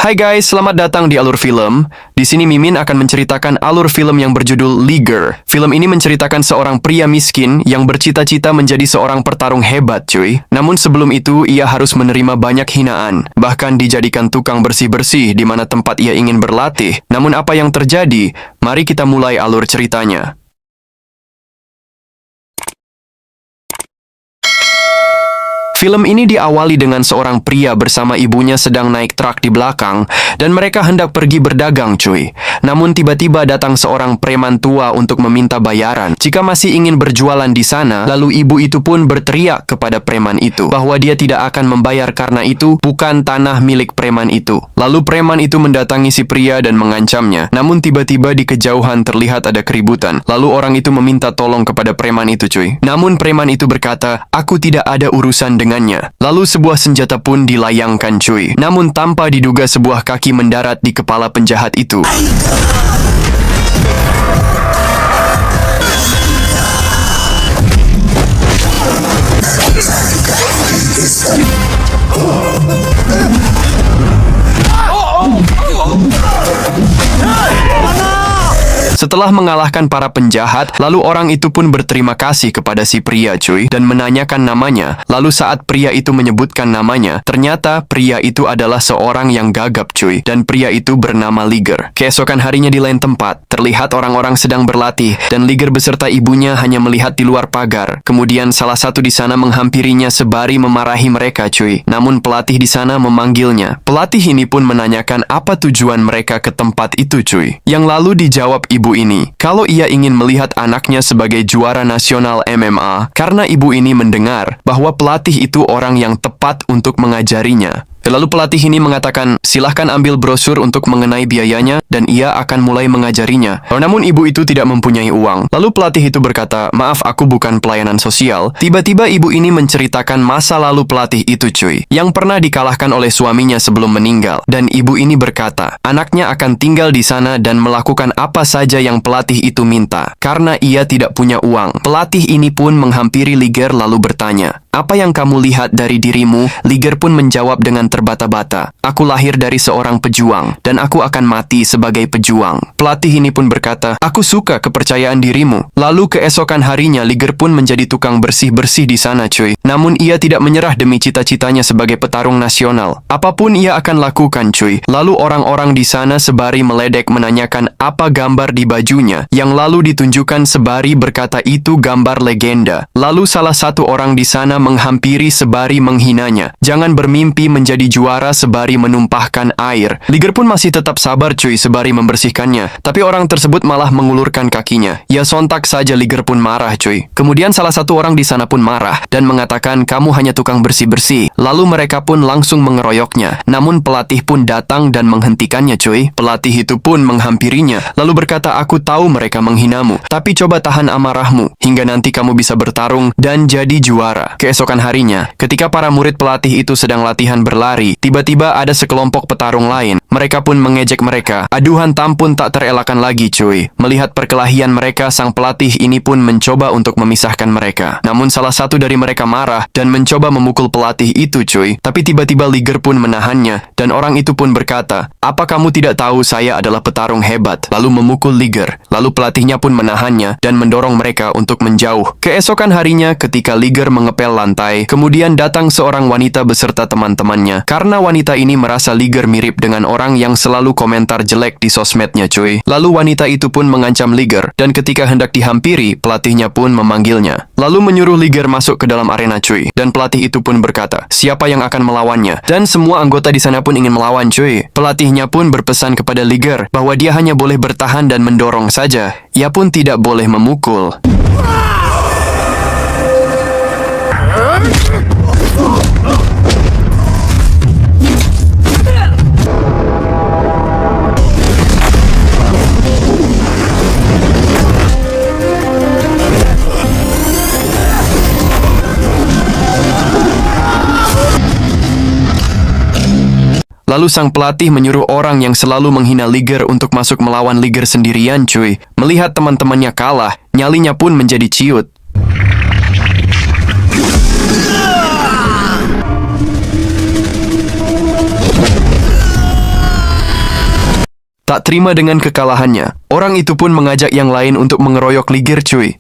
Hai guys, selamat datang di Alur Film. Di sini Mimin akan menceritakan alur film yang berjudul Liger. Film ini menceritakan seorang pria miskin yang bercita-cita menjadi seorang petarung hebat, cuy. Namun sebelum itu, ia harus menerima banyak hinaan. Bahkan dijadikan tukang bersih-bersih di mana tempat ia ingin berlatih. Namun apa yang terjadi? Mari kita mulai alur ceritanya. Film ini diawali dengan seorang pria bersama ibunya sedang naik truk di belakang dan mereka hendak pergi berdagang, cuy. Namun tiba-tiba datang seorang preman tua untuk meminta bayaran. Jika masih ingin berjualan di sana, lalu ibu itu pun berteriak kepada preman itu bahwa dia tidak akan membayar karena itu bukan tanah milik preman itu. Lalu preman itu mendatangi si pria dan mengancamnya. Namun tiba-tiba di kejauhan terlihat ada keributan. Lalu orang itu meminta tolong kepada preman itu, cuy. Namun preman itu berkata, "Aku tidak ada urusan dengannya." Lalu sebuah senjata pun dilayangkan, cuy. Namun tanpa diduga sebuah kaki mendarat di kepala penjahat itu. Setelah mengalahkan para penjahat, lalu orang itu pun berterima kasih kepada si pria, cuy, dan menanyakan namanya. Lalu saat pria itu menyebutkan namanya, ternyata pria itu adalah seorang yang gagap, cuy, dan pria itu bernama Liger. Keesokan harinya di lain tempat, terlihat orang-orang sedang berlatih, dan Liger beserta ibunya hanya melihat di luar pagar. Kemudian salah satu di sana menghampirinya sebari memarahi mereka, cuy. Namun pelatih di sana memanggilnya. Pelatih ini pun menanyakan apa tujuan mereka ke tempat itu, cuy. Yang lalu dijawab ibu ini, kalau ia ingin melihat anaknya sebagai juara nasional MMA, karena ibu ini mendengar bahwa pelatih itu orang yang tepat untuk mengajarinya. Lalu pelatih ini mengatakan, silahkan ambil brosur untuk mengenai biayanya dan ia akan mulai mengajarinya. Namun ibu itu tidak mempunyai uang. Lalu pelatih itu berkata, maaf aku bukan pelayanan sosial. Tiba-tiba ibu ini menceritakan masa lalu pelatih itu, cuy, yang pernah dikalahkan oleh suaminya sebelum meninggal. Dan ibu ini berkata, anaknya akan tinggal di sana dan melakukan apa saja yang pelatih itu minta. Karena ia tidak punya uang. Pelatih ini pun menghampiri Liger lalu bertanya, apa yang kamu lihat dari dirimu? Liger pun menjawab dengan terbata-bata. Aku lahir dari seorang pejuang, dan aku akan mati sebagai pejuang. Pelatih ini pun berkata, aku suka kepercayaan dirimu. Lalu keesokan harinya, Liger pun menjadi tukang bersih-bersih di sana, cuy. Namun ia tidak menyerah demi cita-citanya sebagai petarung nasional. Apapun ia akan lakukan, cuy. Lalu orang-orang di sana sebari meledek menanyakan apa gambar di bajunya, yang lalu ditunjukkan sebari berkata itu gambar legenda. Lalu salah satu orang di sana menghampiri sebari menghinanya. Jangan bermimpi menjadi juara sebari menumpahkan air. Liger pun masih tetap sabar, cuy, sebari membersihkannya. Tapi orang tersebut malah mengulurkan kakinya. Ya sontak saja Liger pun marah, cuy. Kemudian salah satu orang di sana pun marah dan mengatakan kamu hanya tukang bersih-bersih. Lalu mereka pun langsung mengeroyoknya. Namun pelatih pun datang dan menghentikannya, cuy. Pelatih itu pun menghampirinya. Lalu berkata, aku tahu mereka menghinamu. Tapi coba tahan amarahmu hingga nanti kamu bisa bertarung dan jadi juara. Keesokan harinya, ketika para murid pelatih itu sedang latihan berlari, tiba-tiba ada sekelompok petarung lain. Mereka pun mengejek mereka. Aduhan tampun tak terelakkan lagi, cuy. Melihat perkelahian mereka, sang pelatih ini pun mencoba untuk memisahkan mereka. Namun salah satu dari mereka marah dan mencoba memukul pelatih itu, cuy. Tapi tiba-tiba Liger pun menahannya, dan orang itu pun berkata, apa kamu tidak tahu saya adalah petarung hebat? Lalu memukul Liger. Lalu pelatihnya pun menahannya dan mendorong mereka untuk menjauh. Keesokan harinya, ketika Liger mengepel lantai, kemudian datang seorang wanita beserta teman-temannya. Karena wanita ini merasa Liger mirip dengan orang yang selalu komentar jelek di sosmednya, cuy. Lalu wanita itu pun mengancam Liger, dan ketika hendak dihampiri, pelatihnya pun memanggilnya. Lalu menyuruh Liger masuk ke dalam arena, cuy. Dan pelatih itu pun berkata, siapa yang akan melawannya? Dan semua anggota di sana pun ingin melawan, cuy. Pelatihnya pun berpesan kepada Liger bahwa dia hanya boleh bertahan dan mendorong saja. Ia pun tidak boleh memukul. Lalu sang pelatih menyuruh orang yang selalu menghina Liger untuk masuk melawan Liger sendirian, cuy. Melihat teman-temannya kalah, nyalinya pun menjadi ciut. Tak terima dengan kekalahannya, orang itu pun mengajak yang lain untuk mengeroyok Liger, cuy.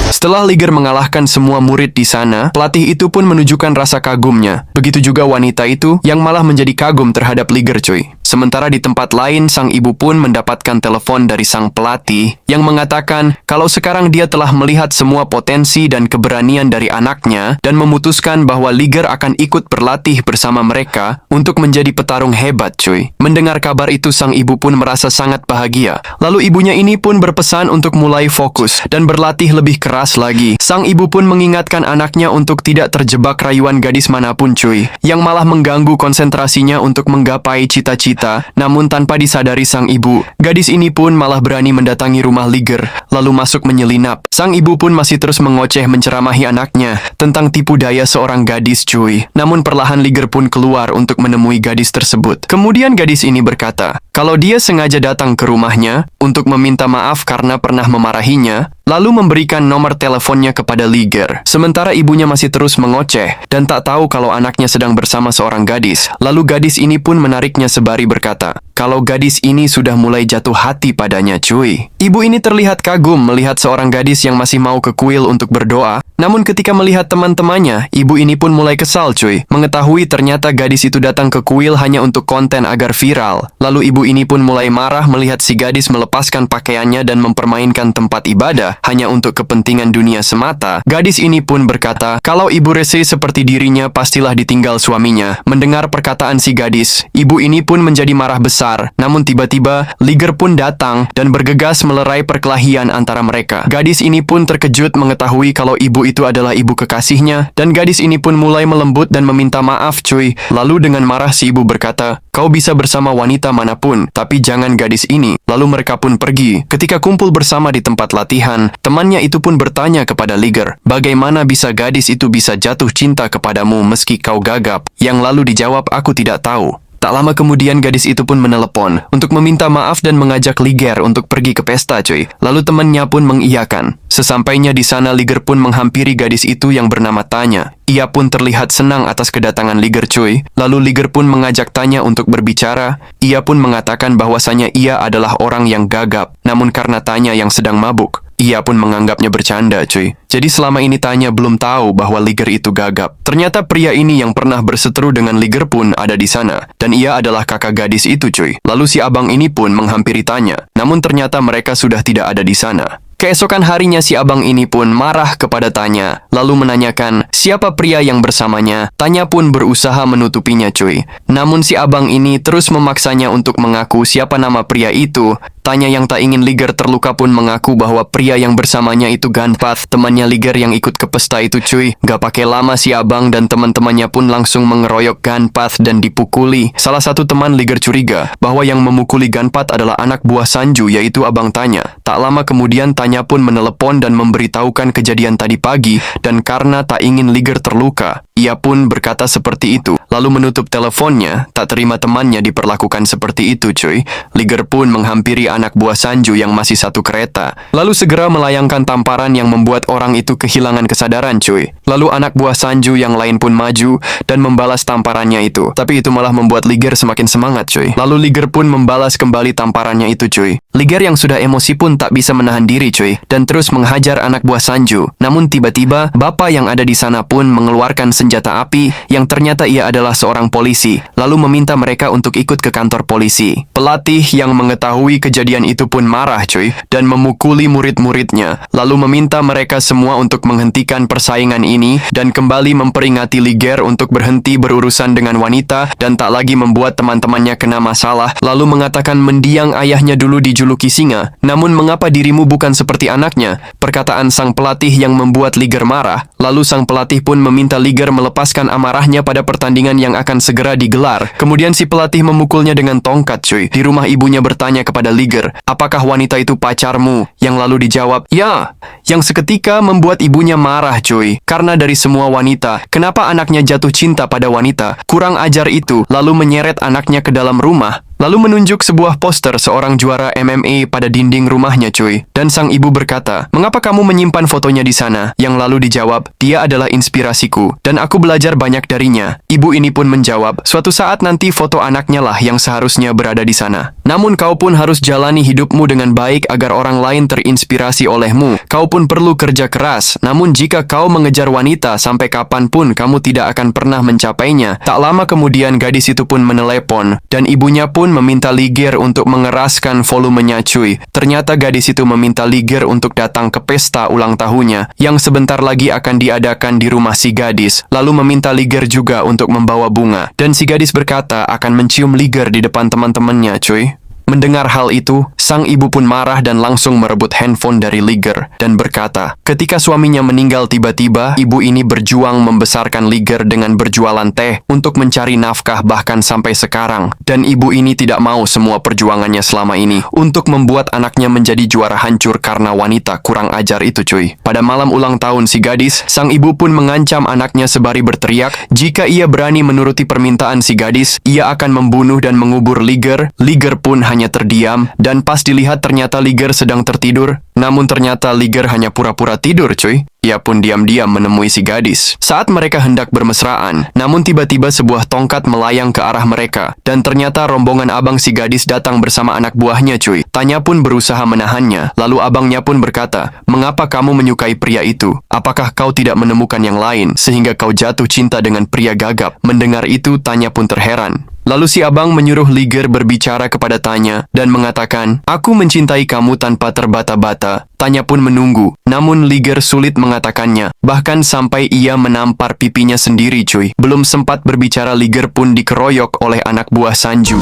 Setelah Liger mengalahkan semua murid di sana, pelatih itu pun menunjukkan rasa kagumnya. Begitu juga wanita itu yang malah menjadi kagum terhadap Liger, cuy. Sementara di tempat lain, sang ibu pun mendapatkan telepon dari sang pelatih yang mengatakan kalau sekarang dia telah melihat semua potensi dan keberanian dari anaknya dan memutuskan bahwa Liger akan ikut berlatih bersama mereka untuk menjadi petarung hebat, cuy. Mendengar kabar itu, sang ibu pun merasa sangat bahagia. Lalu ibunya ini pun berpesan untuk mulai fokus dan berlatih lebih keras lagi. Sang ibu pun mengingatkan anaknya untuk tidak terjebak rayuan gadis manapun, cuy, yang malah mengganggu konsentrasinya untuk menggapai cita-cita. Namun tanpa disadari sang ibu, gadis ini pun malah berani mendatangi rumah Liger, lalu masuk menyelinap. Sang ibu pun masih terus mengoceh menceramahi anaknya tentang tipu daya seorang gadis, cuy. Namun perlahan Liger pun keluar untuk menemui gadis tersebut. Kemudian gadis ini berkata kalau dia sengaja datang ke rumahnya untuk meminta maaf karena pernah memarahinya, lalu memberikan nomor teleponnya kepada Liger. Sementara ibunya masih terus mengoceh dan tak tahu kalau anaknya sedang bersama seorang gadis. Lalu gadis ini pun menariknya sebari berkata kalau gadis ini sudah mulai jatuh hati padanya, cuy. Ibu ini terlihat kagum melihat seorang gadis yang masih mau ke kuil untuk berdoa. Namun ketika melihat teman-temannya, ibu ini pun mulai kesal, cuy. Mengetahui ternyata gadis itu datang ke kuil hanya untuk konten agar viral. Lalu ibu ini pun mulai marah melihat si gadis melepaskan pakaiannya dan mempermainkan tempat ibadah hanya untuk kepentingan dunia semata. Gadis ini pun berkata kalau ibu rese seperti dirinya pastilah ditinggal suaminya. Mendengar perkataan si gadis, ibu ini pun menjadi marah besar. Namun tiba-tiba Liger pun datang dan bergegas melerai perkelahian antara mereka. Gadis ini pun terkejut mengetahui kalau ibu itu adalah ibu kekasihnya dan gadis ini pun mulai melembut dan meminta maaf, cuy. Lalu dengan marah si ibu berkata, kau bisa bersama wanita manapun, tapi jangan gadis ini. Lalu mereka pun pergi. Ketika kumpul bersama di tempat latihan, temannya itu pun bertanya kepada Liger, bagaimana bisa gadis itu bisa jatuh cinta kepadamu meski kau gagap? Yang lalu dijawab, aku tidak tahu. Tak lama kemudian gadis itu pun menelepon untuk meminta maaf dan mengajak Liger untuk pergi ke pesta, cuy. Lalu temannya pun mengiyakan. Sesampainya di sana, Liger pun menghampiri gadis itu yang bernama Tanya. Ia pun terlihat senang atas kedatangan Liger, cuy. Lalu Liger pun mengajak Tanya untuk berbicara. Ia pun mengatakan bahwasanya ia adalah orang yang gagap. Namun karena Tanya yang sedang mabuk, ia pun menganggapnya bercanda, cuy. Jadi selama ini Tanya belum tahu bahwa Liger itu gagap. Ternyata pria ini yang pernah berseteru dengan Liger pun ada di sana. Dan ia adalah kakak gadis itu, cuy. Lalu si abang ini pun menghampiri Tanya. Namun ternyata mereka sudah tidak ada di sana. Keesokan harinya si abang ini pun marah kepada Tanya, lalu menanyakan siapa pria yang bersamanya. Tanya pun berusaha menutupinya, cuy. Namun si abang ini terus memaksanya untuk mengaku siapa nama pria itu. Tanya yang tak ingin Liger terluka pun mengaku bahwa pria yang bersamanya itu Gunpath, temannya Liger yang ikut ke pesta itu, cuy. Gak pakai lama si abang dan teman-temannya pun langsung mengeroyok Gunpath dan dipukuli. Salah satu teman Liger curiga bahwa yang memukuli Gunpath adalah anak buah Sanju, yaitu abang Tanya. Tak lama kemudian Tanya pun menelepon dan memberitahukan kejadian tadi pagi, dan karena tak ingin Liger terluka, ia pun berkata seperti itu. Lalu menutup teleponnya, tak terima temannya diperlakukan seperti itu, cuy. Liger pun menghampiri anak buah Sanju yang masih satu kereta, lalu segera melayangkan tamparan yang membuat orang itu kehilangan kesadaran, cuy. Lalu anak buah Sanju yang lain pun maju dan membalas tamparannya itu. Tapi itu malah membuat Liger semakin semangat, cuy. Lalu Liger pun membalas kembali tamparannya itu, cuy. Liger yang sudah emosi pun tak bisa menahan diri, cuy, dan terus menghajar anak buah Sanju. Namun tiba-tiba bapak yang ada di sana pun mengeluarkan senjata api yang ternyata ia adalah seorang polisi, lalu meminta mereka untuk ikut ke kantor polisi. Pelatih yang mengetahui kejadian itu pun marah, cuy, dan memukuli murid-muridnya, lalu meminta mereka semua untuk menghentikan persaingan ini dan kembali memperingati Liger untuk berhenti berurusan dengan wanita dan tak lagi membuat teman-temannya kena masalah, lalu mengatakan mendiang ayahnya dulu dijuluki singa. Namun mengapa dirimu bukan seperti anaknya? Perkataan sang pelatih yang membuat Liger marah. Lalu sang pelatih pun meminta Liger melepaskan amarahnya pada pertandingan yang akan segera digelar. Kemudian si pelatih memukulnya dengan tongkat, cuy. Di rumah ibunya bertanya kepada Liger, apakah wanita itu pacarmu? Yang lalu dijawab, ya. Yang seketika membuat ibunya marah, cuy. Karena dari semua wanita, kenapa anaknya jatuh cinta pada wanita? Kurang ajar itu. Lalu menyeret anaknya ke dalam rumah. Lalu menunjuk sebuah poster seorang juara MMA pada dinding rumahnya, cuy. Dan sang ibu berkata, "Mengapa kamu menyimpan fotonya di sana?" Yang lalu dijawab, "Dia adalah inspirasiku, dan aku belajar banyak darinya." Ibu ini pun menjawab, "Suatu saat nanti foto anaknya lah yang seharusnya berada di sana. Namun kau pun harus jalani hidupmu dengan baik agar orang lain terinspirasi olehmu. Kau pun perlu kerja keras, namun jika kau mengejar wanita sampai kapanpun kamu tidak akan pernah mencapainya." Tak lama kemudian gadis itu pun menelepon, dan ibunya pun meminta Liger untuk mengeraskan volumenya, cuy. Ternyata gadis itu meminta Liger untuk datang ke pesta ulang tahunnya yang sebentar lagi akan diadakan di rumah si gadis. Lalu meminta Liger juga untuk membawa bunga, dan si gadis berkata akan mencium Liger di depan teman-temannya, cuy. Mendengar hal itu, sang ibu pun marah dan langsung merebut handphone dari Liger dan berkata, ketika suaminya meninggal tiba-tiba, ibu ini berjuang membesarkan Liger dengan berjualan teh untuk mencari nafkah bahkan sampai sekarang. Dan ibu ini tidak mau semua perjuangannya selama ini untuk membuat anaknya menjadi juara hancur karena wanita kurang ajar itu, cuy. Pada malam ulang tahun si gadis, sang ibu pun mengancam anaknya sebari berteriak, jika ia berani menuruti permintaan si gadis, ia akan membunuh dan mengubur Liger. Liger pun hanya terdiam, dan pas dilihat ternyata Liger sedang tertidur. Namun ternyata Liger hanya pura-pura tidur, cuy. Ia pun diam-diam menemui si gadis. Saat mereka hendak bermesraan, namun tiba-tiba sebuah tongkat melayang ke arah mereka. Dan ternyata rombongan abang si gadis datang bersama anak buahnya, cuy. Tanya pun berusaha menahannya. Lalu abangnya pun berkata, "Mengapa kamu menyukai pria itu? Apakah kau tidak menemukan yang lain sehingga kau jatuh cinta dengan pria gagap?" Mendengar itu, Tanya pun terheran. Lalu si abang menyuruh Liger berbicara kepada Tanya dan mengatakan, "Aku mencintai kamu tanpa terbata-bata." Tanya pun menunggu, namun Liger sulit mengatakannya, bahkan sampai ia menampar pipinya sendiri, cuy. Belum sempat berbicara, Liger pun dikeroyok oleh anak buah Sanju.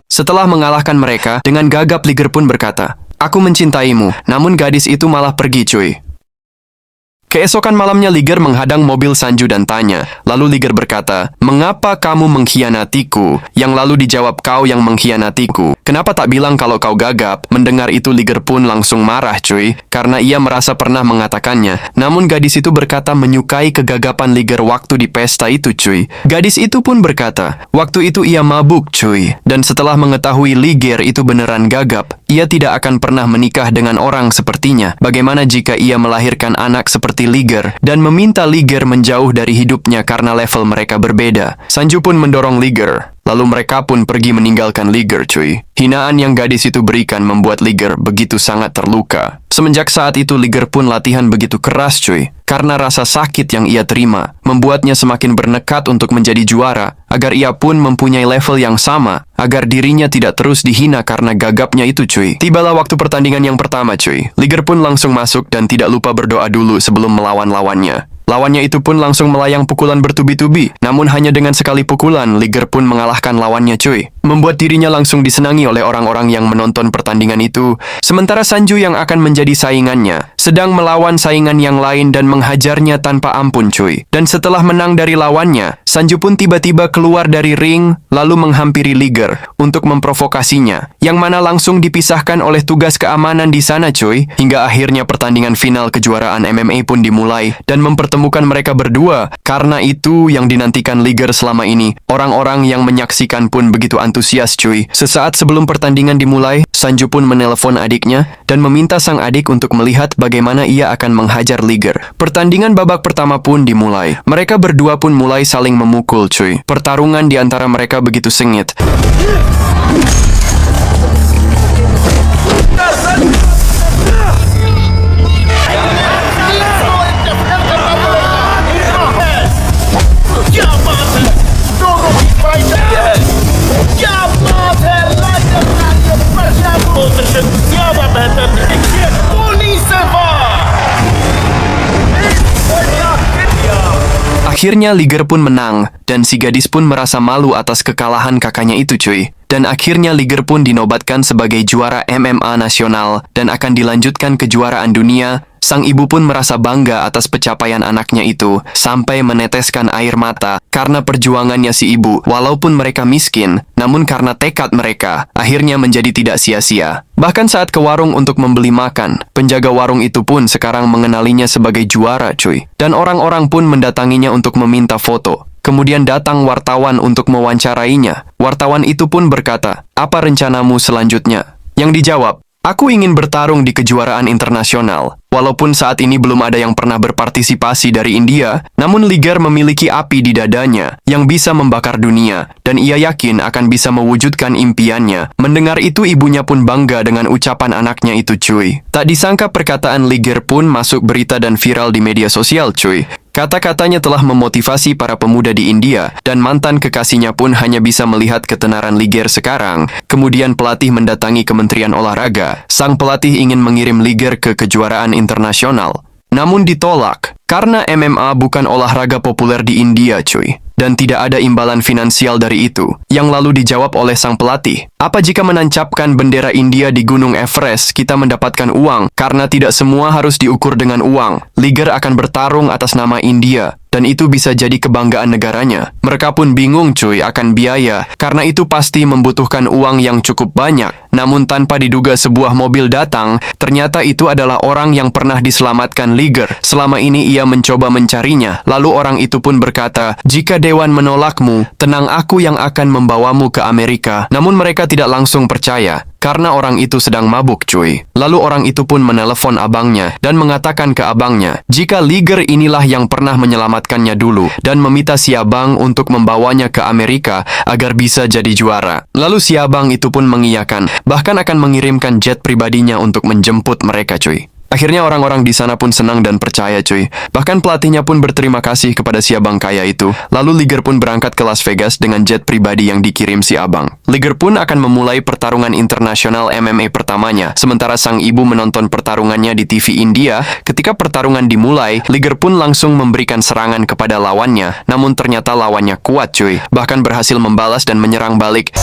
Setelah mengalahkan mereka, dengan gagap Liger pun berkata, "Aku mencintaimu." Namun gadis itu malah pergi, cuy. Keesokan malamnya Liger menghadang mobil Sanju dan Tanya. Lalu Liger berkata, "Mengapa kamu mengkhianatiku?" Yang lalu dijawab, "Kau yang mengkhianatiku. Kenapa tak bilang kalau kau gagap?" Mendengar itu Liger pun langsung marah, cuy, karena ia merasa pernah mengatakannya. Namun gadis itu berkata menyukai kegagapan Liger waktu di pesta itu, cuy. Gadis itu pun berkata, waktu itu ia mabuk, cuy. Dan setelah mengetahui Liger itu beneran gagap, ia tidak akan pernah menikah dengan orang sepertinya. Bagaimana jika ia melahirkan anak seperti Liger dan meminta Liger menjauh dari hidupnya karena level mereka berbeda? Sanju pun mendorong Liger. Lalu mereka pun pergi meninggalkan Liger, cuy. Hinaan yang gadis itu berikan membuat Liger begitu sangat terluka. Semenjak saat itu Liger pun latihan begitu keras, cuy. Karena rasa sakit yang ia terima membuatnya semakin bernekat untuk menjadi juara, agar ia pun mempunyai level yang sama, agar dirinya tidak terus dihina karena gagapnya itu, cuy. Tibalah waktu pertandingan yang pertama, cuy. Liger pun langsung masuk dan tidak lupa berdoa dulu sebelum melawan lawannya. Lawannya itu pun langsung melayang pukulan bertubi-tubi. Namun hanya dengan sekali pukulan, Liger pun mengalahkan lawannya, cuy. Membuat dirinya langsung disenangi oleh orang-orang yang menonton pertandingan itu. Sementara Sanju yang akan menjadi saingannya sedang melawan saingan yang lain dan menghajarnya tanpa ampun, cuy. Dan setelah menang dari lawannya, Sanju pun tiba-tiba keluar dari ring lalu menghampiri Liger untuk memprovokasinya, yang mana langsung dipisahkan oleh tugas keamanan di sana, cuy. Hingga akhirnya pertandingan final kejuaraan MMA pun dimulai dan mempertemukan mereka berdua. Karena itu yang dinantikan Liger selama ini. Orang-orang yang menyaksikan pun begitu antusias, cuy. Sesaat sebelum pertandingan dimulai, Sanju pun menelepon adiknya dan meminta sang adik untuk melihat bagaimana ia akan menghajar Liger. Pertandingan babak pertama pun dimulai. Mereka berdua pun mulai saling memukul, cuy. Pertarungan di antara mereka begitu sengit. Akhirnya Liger pun menang, dan si gadis pun merasa malu atas kekalahan kakaknya itu, cuy. Dan akhirnya Liger pun dinobatkan sebagai juara MMA nasional dan akan dilanjutkan kejuaraan dunia. Sang ibu pun merasa bangga atas pencapaian anaknya itu, sampai meneteskan air mata karena perjuangannya si ibu. Walaupun mereka miskin, namun karena tekad mereka, akhirnya menjadi tidak sia-sia. Bahkan saat ke warung untuk membeli makan, penjaga warung itu pun sekarang mengenalinya sebagai juara, cuy. Dan orang-orang pun mendatanginya untuk meminta foto. Kemudian datang wartawan untuk mewawancarainya. Wartawan itu pun berkata, "Apa rencanamu selanjutnya?" Yang dijawab, "Aku ingin bertarung di kejuaraan internasional." Walaupun saat ini belum ada yang pernah berpartisipasi dari India, namun Liger memiliki api di dadanya yang bisa membakar dunia, dan ia yakin akan bisa mewujudkan impiannya. Mendengar itu ibunya pun bangga dengan ucapan anaknya itu, cuy. Tak disangka perkataan Liger pun masuk berita dan viral di media sosial, cuy. Kata-katanya telah memotivasi para pemuda di India, dan mantan kekasihnya pun hanya bisa melihat ketenaran Liger sekarang. Kemudian pelatih mendatangi Kementerian Olahraga. Sang pelatih ingin mengirim Liger ke kejuaraan internasional, namun ditolak karena MMA bukan olahraga populer di India, cuy. Dan tidak ada imbalan finansial dari itu. Yang lalu dijawab oleh sang pelatih, "Apa jika menancapkan bendera India di Gunung Everest kita mendapatkan uang? Karena tidak semua harus diukur dengan uang. Liger akan bertarung atas nama India, dan itu bisa jadi kebanggaan negaranya." Mereka pun bingung, cuy, akan biaya, karena itu pasti membutuhkan uang yang cukup banyak. Namun tanpa diduga sebuah mobil datang, ternyata itu adalah orang yang pernah diselamatkan Liger. Selama ini ia mencoba mencarinya. Lalu orang itu pun berkata, "Jika Dewan menolakmu, tenang, aku yang akan membawamu ke Amerika." Namun mereka tidak langsung percaya, karena orang itu sedang mabuk, cuy. Lalu orang itu pun menelepon abangnya dan mengatakan ke abangnya, jika Liger inilah yang pernah menyelamatkannya dulu, dan meminta si abang untuk membawanya ke Amerika agar bisa jadi juara. Lalu si abang itu pun mengiyakan, bahkan akan mengirimkan jet pribadinya untuk menjemput mereka, cuy. Akhirnya orang-orang di sana pun senang dan percaya, cuy. Bahkan pelatihnya pun berterima kasih kepada si abang kaya itu. Lalu Liger pun berangkat ke Las Vegas dengan jet pribadi yang dikirim si abang. Liger pun akan memulai pertarungan internasional MMA pertamanya, sementara sang ibu menonton pertarungannya di TV India. Ketika pertarungan dimulai, Liger pun langsung memberikan serangan kepada lawannya. Namun ternyata lawannya kuat, cuy. Bahkan berhasil membalas dan menyerang balik.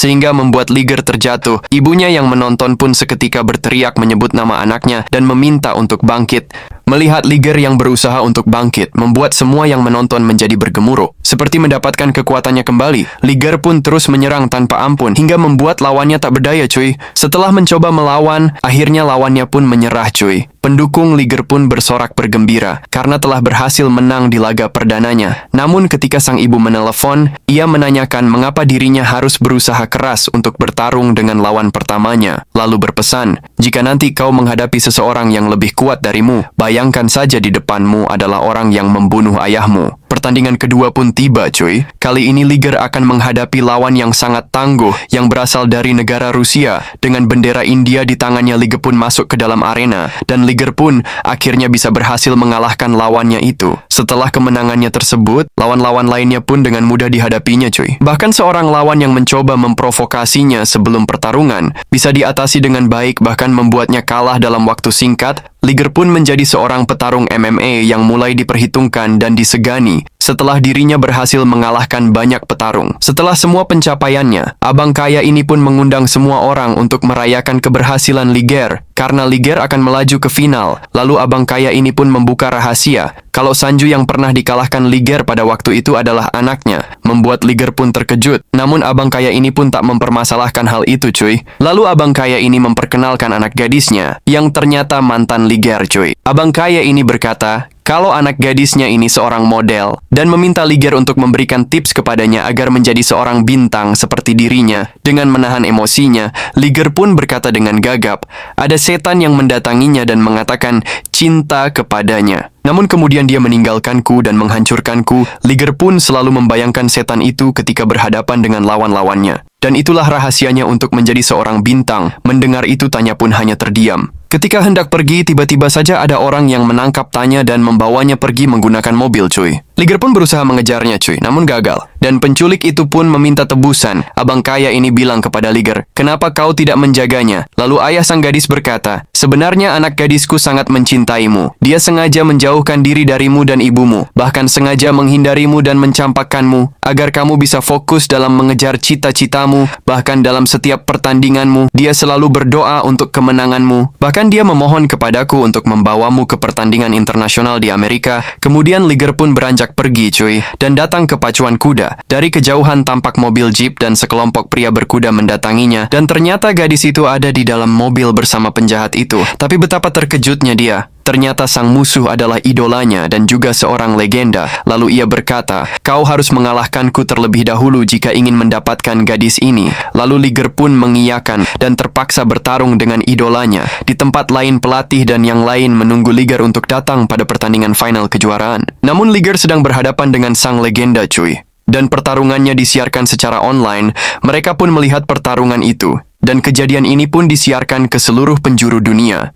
Sehingga membuat Liger terjatuh. Ibunya yang menonton pun seketika berteriak menyebut nama anaknya dan meminta untuk bangkit. Melihat Liger yang berusaha untuk bangkit, membuat semua yang menonton menjadi bergemuruh. Seperti mendapatkan kekuatannya kembali, Liger pun terus menyerang tanpa ampun, hingga membuat lawannya tak berdaya, cuy. Setelah mencoba melawan, akhirnya lawannya pun menyerah, cuy. Pendukung Liger pun bersorak bergembira, karena telah berhasil menang di laga perdananya. Namun ketika sang ibu menelepon, ia menanyakan mengapa dirinya harus berusaha keras untuk bertarung dengan lawan pertamanya. Lalu berpesan, jika nanti kau menghadapi seseorang yang lebih kuat darimu, bayangkan saja di depanmu adalah orang yang membunuh ayahmu. Pertandingan kedua pun tiba, cuy. Kali ini Liger akan menghadapi lawan yang sangat tangguh yang berasal dari negara Rusia. Dengan bendera India di tangannya, Liger pun masuk ke dalam arena, dan Liger pun akhirnya bisa berhasil mengalahkan lawannya itu. Setelah kemenangannya tersebut, lawan-lawan lainnya pun dengan mudah dihadapinya, cuy. Bahkan seorang lawan yang mencoba memprovokasinya sebelum pertarungan bisa diatasi dengan baik, bahkan membuatnya kalah dalam waktu singkat. Liger pun menjadi seorang petarung MMA yang mulai diperhitungkan dan disegani setelah dirinya berhasil mengalahkan banyak petarung. Setelah semua pencapaiannya, abang kaya ini pun mengundang semua orang untuk merayakan keberhasilan Liger, karena Liger akan melaju ke final. Lalu abang kaya ini pun membuka rahasia kalau Sanju yang pernah dikalahkan Liger pada waktu itu adalah anaknya, membuat Liger pun terkejut. Namun abang kaya ini pun tak mempermasalahkan hal itu, cuy. Lalu abang kaya ini memperkenalkan anak gadisnya yang ternyata mantan Liger, cuy. Abang kaya ini berkata kalau anak gadisnya ini seorang model dan meminta Liger untuk memberikan tips kepadanya agar menjadi seorang bintang seperti dirinya. Dengan menahan emosinya, Liger pun berkata dengan gagap, ada setan yang mendatanginya dan mengatakan cinta kepadanya. Namun kemudian dia meninggalkanku dan menghancurkanku. Liger pun selalu membayangkan setan itu ketika berhadapan dengan lawan-lawannya. Dan itulah rahasianya untuk menjadi seorang bintang. Mendengar itu, Tanya pun hanya terdiam. Ketika hendak pergi, tiba-tiba saja ada orang yang menangkap Tanya dan membawanya pergi menggunakan mobil, cuy. Liger pun berusaha mengejarnya, cuy, namun gagal. Dan penculik itu pun meminta tebusan. Abang kaya ini bilang kepada Liger, "Kenapa kau tidak menjaganya?" Lalu ayah sang gadis berkata, "Sebenarnya anak gadisku sangat mencintaimu. Dia sengaja menjauhkan diri darimu dan ibumu, bahkan sengaja menghindarimu dan mencampakkanmu, agar kamu bisa fokus dalam mengejar cita-citamu. Bahkan dalam setiap pertandinganmu, dia selalu berdoa untuk kemenanganmu. Bahkan dia memohon kepadaku untuk membawamu ke pertandingan internasional di Amerika." Kemudian Liger pun beranjak pergi, cuy, dan datang ke pacuan kuda. Dari kejauhan tampak mobil jeep dan sekelompok pria berkuda mendatanginya, dan ternyata gadis itu ada di dalam mobil bersama penjahat itu. Tapi betapa terkejutnya dia. Ternyata sang musuh adalah idolanya dan juga seorang legenda. Lalu ia berkata, "Kau harus mengalahkanku terlebih dahulu jika ingin mendapatkan gadis ini." Lalu Liger pun mengiyakan dan terpaksa bertarung dengan idolanya. Di tempat lain pelatih dan yang lain menunggu Liger untuk datang pada pertandingan final kejuaraan. Namun Liger sedang berhadapan dengan sang legenda, cuy. Dan pertarungannya disiarkan secara online. Mereka pun melihat pertarungan itu. Dan kejadian ini pun disiarkan ke seluruh penjuru dunia.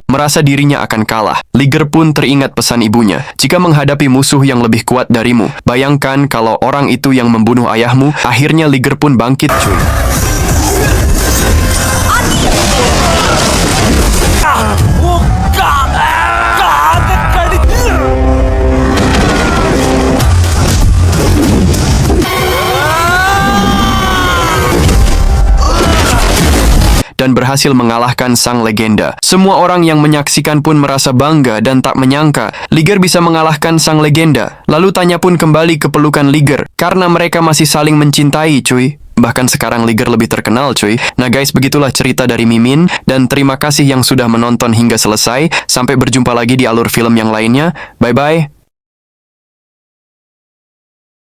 Merasa dirinya akan kalah, Liger pun teringat pesan ibunya. Jika menghadapi musuh yang lebih kuat darimu, bayangkan kalau orang itu yang membunuh ayahmu. Akhirnya Liger pun bangkit, cuy. Dan berhasil mengalahkan sang legenda. Semua orang yang menyaksikan pun merasa bangga dan tak menyangka Liger bisa mengalahkan sang legenda. Lalu Tanya pun kembali ke pelukan Liger karena mereka masih saling mencintai, cuy. Bahkan sekarang Liger lebih terkenal, cuy. Nah guys, begitulah cerita dari Mimin. Dan terima kasih yang sudah menonton hingga selesai. Sampai berjumpa lagi di alur film yang lainnya. Bye-bye.